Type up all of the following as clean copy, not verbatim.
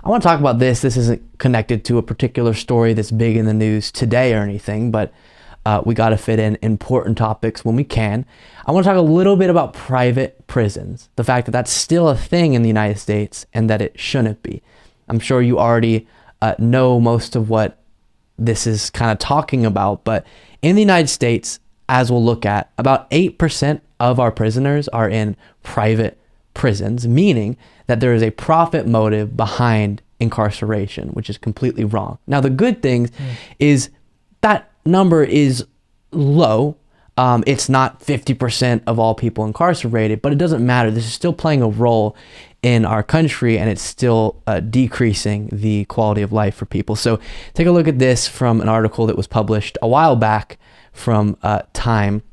I want to talk about this. This isn't connected to a particular story that's big in the news today or anything, but we got to fit in important topics when we can. I want to talk a little bit about private prisons, the fact that that's still a thing in the United States and that it shouldn't be. I'm sure you already know most of what this is kind of talking about, but in the United States, as we'll look at, about 8% of our prisoners are in private prisons, meaning that there is a profit motive behind incarceration, which is completely wrong. Now, the good thing is that number is low. It's not 50% of all people incarcerated, but it doesn't matter. This is still playing a role in our country, and it's still decreasing the quality of life for people. So take a look at this from an article that was published a while back from Time,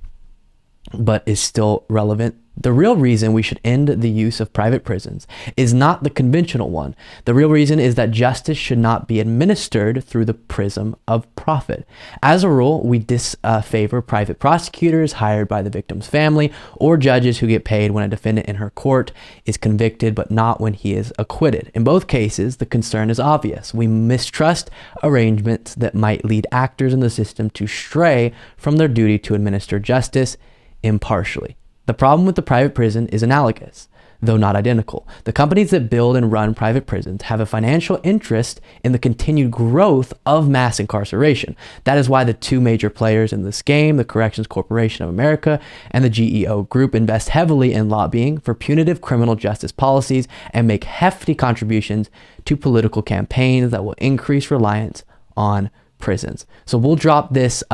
but is still relevant. The real reason we should end the use of private prisons is not the conventional one. The real reason is that justice should not be administered through the prism of profit. As a rule, we disfavor private prosecutors hired by the victim's family or judges who get paid when a defendant in her court is convicted, but not when he is acquitted. In both cases, the concern is obvious. We mistrust arrangements that might lead actors in the system to stray from their duty to administer justice impartially. The problem with the private prison is analogous, though not identical. The companies that build and run private prisons have a financial interest in the continued growth of mass incarceration. That is why the two major players in this game, the Corrections Corporation of America and the GEO Group, invest heavily in lobbying for punitive criminal justice policies and make hefty contributions to political campaigns that will increase reliance on prisons. So we'll drop this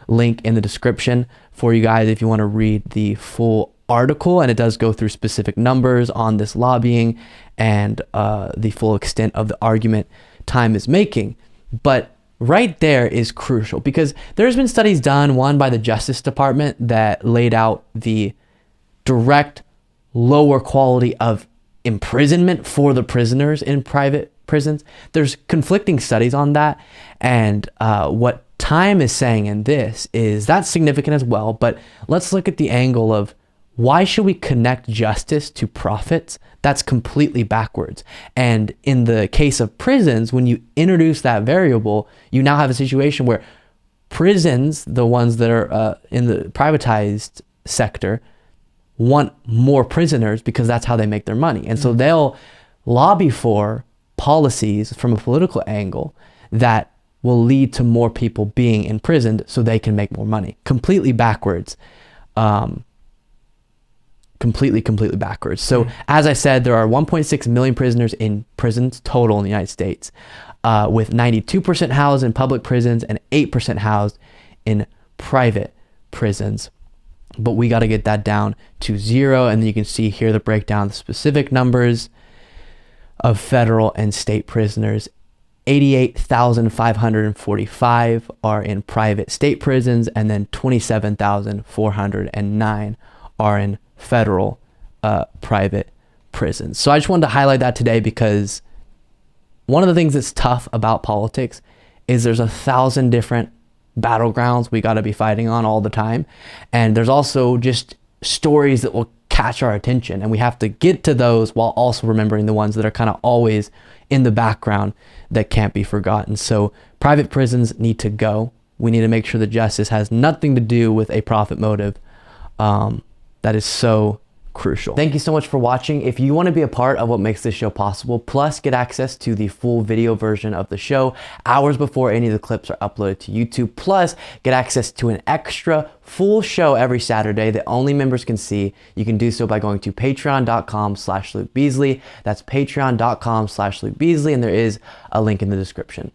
link in the description for you guys if you want to read the full article, and it does go through specific numbers on this lobbying and the full extent of the argument Time is making. But right there is crucial, because there's been studies done, one by the Justice Department, that laid out the direct lower quality of imprisonment for the prisoners in private prisons. There's conflicting studies on that, and what Time is saying in this is that's significant as well, but let's look at the angle of why should we connect justice to profits? That's completely backwards. And in the case of prisons, when you introduce that variable, you now have a situation where prisons, the ones that are in the privatized sector, want more prisoners because that's how they make their money. And so they'll lobby for policies from a political angle that will lead to more people being imprisoned so they can make more money. Completely backwards. Completely backwards. So as I said, there are 1.6 million prisoners in prisons total in the United States, with 92% housed in public prisons and 8% housed in private prisons. But we got to get that down to 0. And then you can see here the breakdown, the specific numbers of federal and state prisoners. 88,545 are in private state prisons, and then 27,409 are in federal private prisons. So I just wanted to highlight that today, because one of the things that's tough about politics is there's 1,000 different battlegrounds we got to be fighting on all the time, and there's also just stories that will catch our attention, and we have to get to those while also remembering the ones that are kind of always in the background that can't be forgotten. So private prisons need to go. We need to make sure that justice has nothing to do with a profit motive. That is so crucial. Thank you so much for watching. If you want to be a part of what makes this show possible, plus get access to the full video version of the show hours before any of the clips are uploaded to YouTube, plus get access to an extra full show every Saturday that only members can see, you can do so by going to patreon.com/Luke Beasley. That's patreon.com/Luke Beasley, and there is a link in the description.